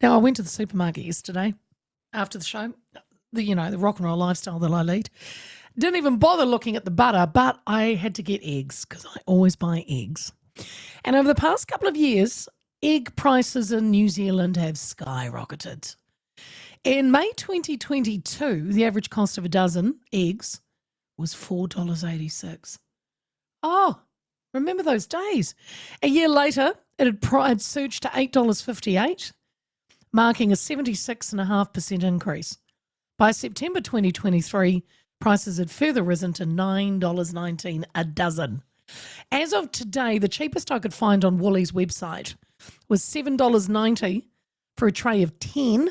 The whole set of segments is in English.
Now, I went to the supermarket yesterday after the show, the rock and roll lifestyle that I lead. Didn't even bother looking at the butter, but I had to get eggs because I always buy eggs. And over the past couple of years, egg prices in New Zealand have skyrocketed. In May 2022, the average cost of a dozen eggs was $4.86. Oh, remember those days? A year later, it had surged to $8.58, marking a 76.5% increase. By September 2023, prices had further risen to $9.19 a dozen. As of today, the cheapest I could find on Woolies' website was $7.90 for a tray of 10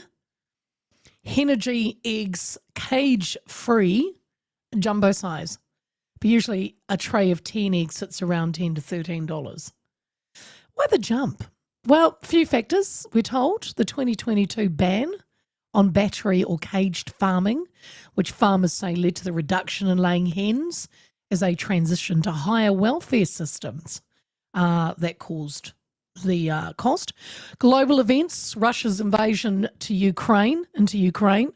Henergy eggs, cage-free, jumbo size. But usually a tray of 10 eggs sits around $10 to $13. Why the jump? Well, few factors, we're told. The 2022 ban on battery or caged farming, which farmers say led to the reduction in laying hens as they transition to higher welfare systems that caused the cost. Global events, Russia's invasion into Ukraine,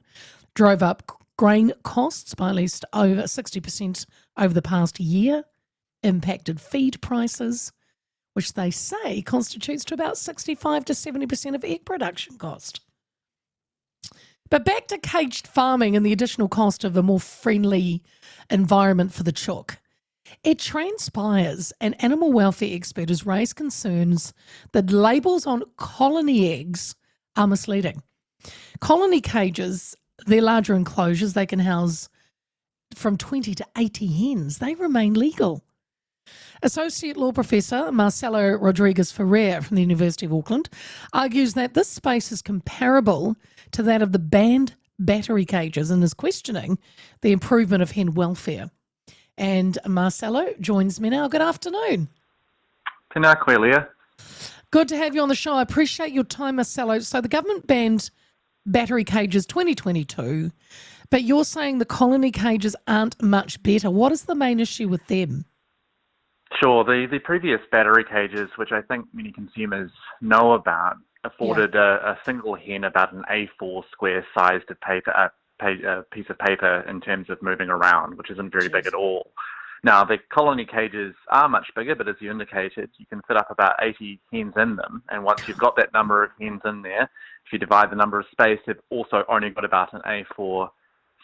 drove up grain costs by at least over 60% over the past year, impacted feed prices, which they say constitutes to about 65 to 70% of egg production cost. But back to caged farming and the additional cost of a more friendly environment for the chook. It transpires an animal welfare expert has raised concerns that labels on colony eggs are misleading. Colony cages, they're larger enclosures. They can house from 20 to 80 hens. They remain legal. Associate Law Professor Marcelo Rodriguez Ferrere from the University of Auckland argues that this space is comparable to that of the banned battery cages and is questioning the improvement of hen welfare. And Marcelo joins me now. Good afternoon. Tēnā koe, Leah. Good to have you on the show. I appreciate your time, Marcelo. So the government banned battery cages 2022, but you're saying the colony cages aren't much better. What is the main issue with them? Sure. The previous battery cages, which I think many consumers know about, afforded a single hen about an A4 square sized piece of paper in terms of moving around, which isn't very big at all. Now, the colony cages are much bigger, but as you indicated, you can fit up about 80 hens in them. And once you've got that number of hens in there, if you divide the number of space, they've also only got about an A4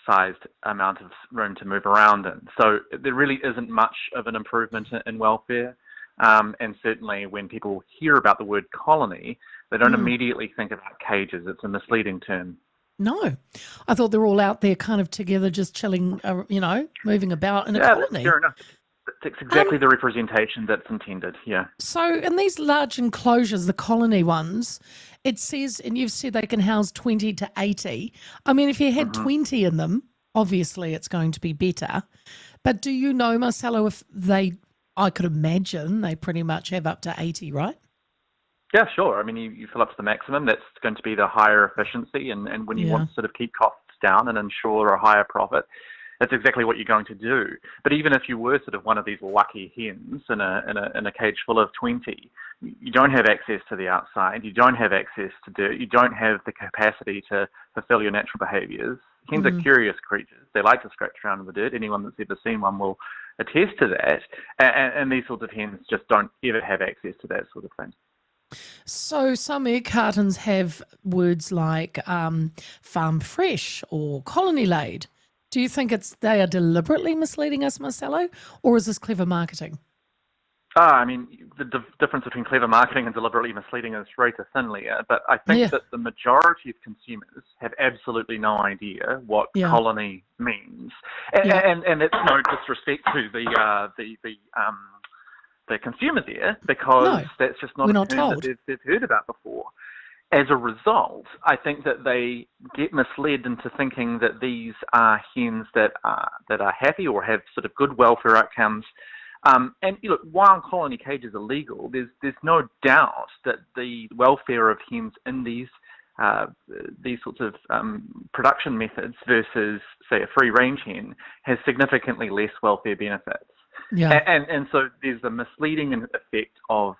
sized amount of room to move around in. So there really isn't much of an improvement in welfare. And certainly when people hear about the word colony, they don't immediately think about cages. It's a misleading term. No. I thought they're all out there kind of together, just chilling, moving about in a colony. That's fair enough. It's exactly the representation that's intended, yeah. So in these large enclosures, the colony ones, it says, and you've said they can house 20 to 80. I mean, if you had 20 in them, obviously it's going to be better. But do you know, Marcelo, if I could imagine they pretty much have up to 80, right? Yeah, sure. I mean, you fill up to the maximum. That's going to be the higher efficiency. And when you want to sort of keep costs down and ensure a higher profit, that's exactly what you're going to do. But even if you were sort of one of these lucky hens in a cage full of 20, you don't have access to the outside. You don't have access to dirt. You don't have the capacity to fulfill your natural behaviours. Hens are curious creatures. They like to scratch around in the dirt. Anyone that's ever seen one will attest to that. And these sorts of hens just don't ever have access to that sort of thing. So some egg cartons have words like farm fresh or colony laid. Do you think they are deliberately misleading us, Marcelo, or is this clever marketing? I mean, the difference between clever marketing and deliberately misleading is razor thin, Leah. But I think that the majority of consumers have absolutely no idea what colony means, and that's no disrespect to the consumer there, because that's just not a term that they've heard about before. As a result, I think that they get misled into thinking that these are hens that are happy or have sort of good welfare outcomes. And look, while colony cages are legal, there's no doubt that the welfare of hens in these sorts of production methods versus, say, a free-range hen has significantly less welfare benefits. Yeah. And so there's a misleading effect of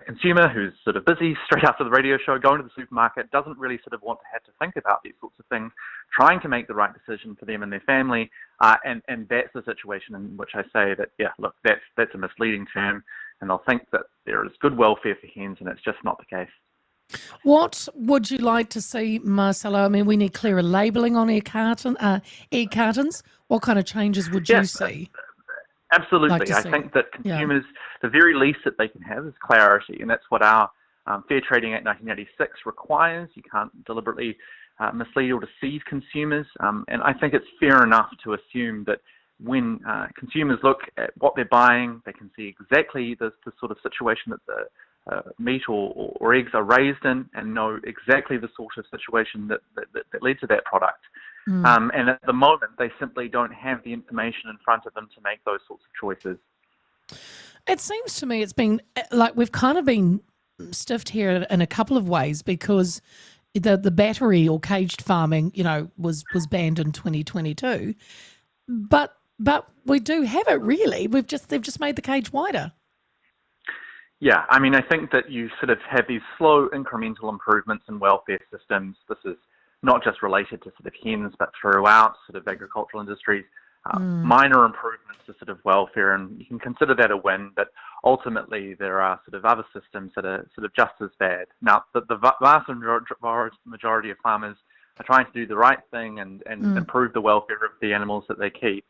consumer who's sort of busy straight after the radio show, going to the supermarket, doesn't really sort of want to have to think about these sorts of things, trying to make the right decision for them and their family, and that's the situation in which I say that, yeah, look, that's a misleading term, and they'll think that there is good welfare for hens, and it's just not the case. What would you like to see, Marcelo? I mean, we need clearer labelling on egg cartons. What kind of changes would you see? Absolutely. I think that consumers, the very least that they can have is clarity, and that's what our Fair Trading Act 1986 requires. You can't deliberately mislead or deceive consumers, and I think it's fair enough to assume that when consumers look at what they're buying, they can see exactly the sort of situation that the meat or eggs are raised in, and know exactly the sort of situation that led to that product. And at the moment, they simply don't have the information in front of them to make those sorts of choices. It seems to me it's been like we've kind of been stiffed here in a couple of ways, because the battery or caged farming, was banned in 2022, but we do have it really. They've just made the cage wider. Yeah, I mean, I think that you sort of have these slow incremental improvements in welfare systems. This is not just related to sort of hens, but throughout sort of agricultural industries, minor improvements to sort of welfare, and you can consider that a win, but ultimately there are sort of other systems that are sort of just as bad. Now, the vast majority of farmers are trying to do the right thing and improve the welfare of the animals that they keep,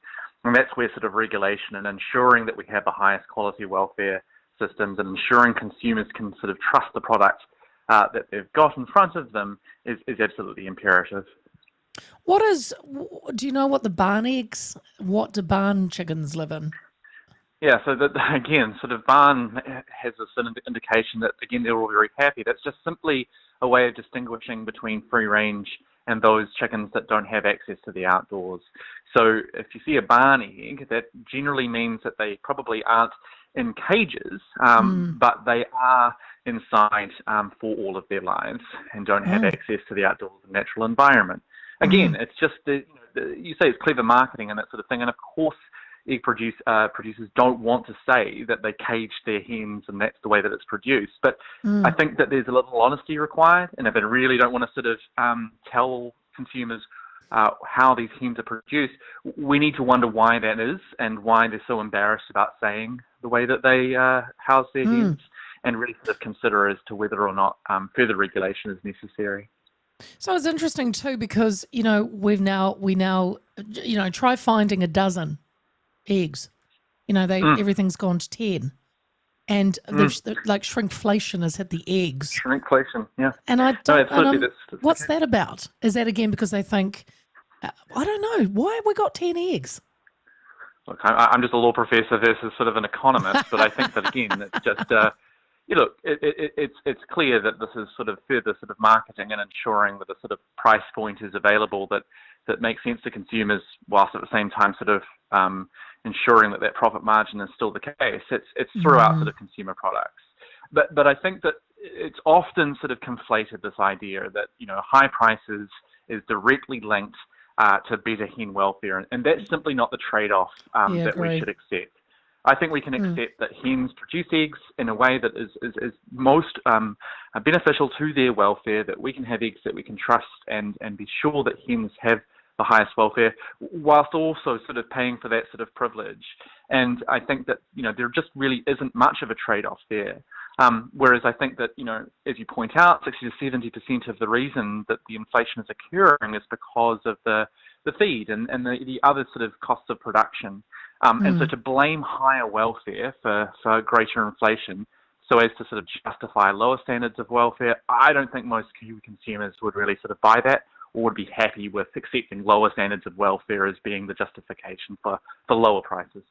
and that's where sort of regulation and ensuring that we have the highest quality welfare systems and ensuring consumers can sort of trust the product that they've got in front of them is absolutely imperative. Do you know what do barn chickens live in? Yeah, so that, again, sort of barn has this indication that, again, they're all very happy. That's just simply a way of distinguishing between free range and those chickens that don't have access to the outdoors. So if you see a barn egg, that generally means that they probably aren't in cages, but they are inside for all of their lives and don't have access to the outdoors and natural environment. Again, it's just, you say it's clever marketing and that sort of thing, and of course egg producers don't want to say that they caged their hens and that's the way that it's produced, but I think that there's a little honesty required, and if they really don't want to sort of tell consumers how these hens are produced, we need to wonder why that is and why they're so embarrassed about saying the way that they house their hens, and really sort of consider as to whether or not further regulation is necessary. So it's interesting too, because we now try finding a dozen eggs. Everything's gone to 10, and like shrinkflation has hit the eggs. Shrinkflation, yeah. And I don't. What's that about? Is that again because they think? I don't know. Why have we got 10 eggs? Look, I'm just a law professor versus sort of an economist, but I think that again, it's just it's clear that this is sort of further sort of marketing and ensuring that a sort of price point is available that makes sense to consumers, whilst at the same time sort of ensuring that profit margin is still the case. It's throughout sort of consumer products, but I think that it's often sort of conflated, this idea that high prices is directly linked to better hen welfare, and that's simply not the trade-off that we should accept. I think we can accept that hens produce eggs in a way that is most beneficial to their welfare, that we can have eggs that we can trust and be sure that hens have the highest welfare, whilst also sort of paying for that sort of privilege. And I think that, there just really isn't much of a trade-off there. Whereas I think that, as you point out, 60 to 70% of the reason that the inflation is occurring is because of the feed and the other sort of costs of production. And so to blame higher welfare for greater inflation so as to sort of justify lower standards of welfare, I don't think most consumers would really sort of buy that, or would be happy with accepting lower standards of welfare as being the justification for lower prices.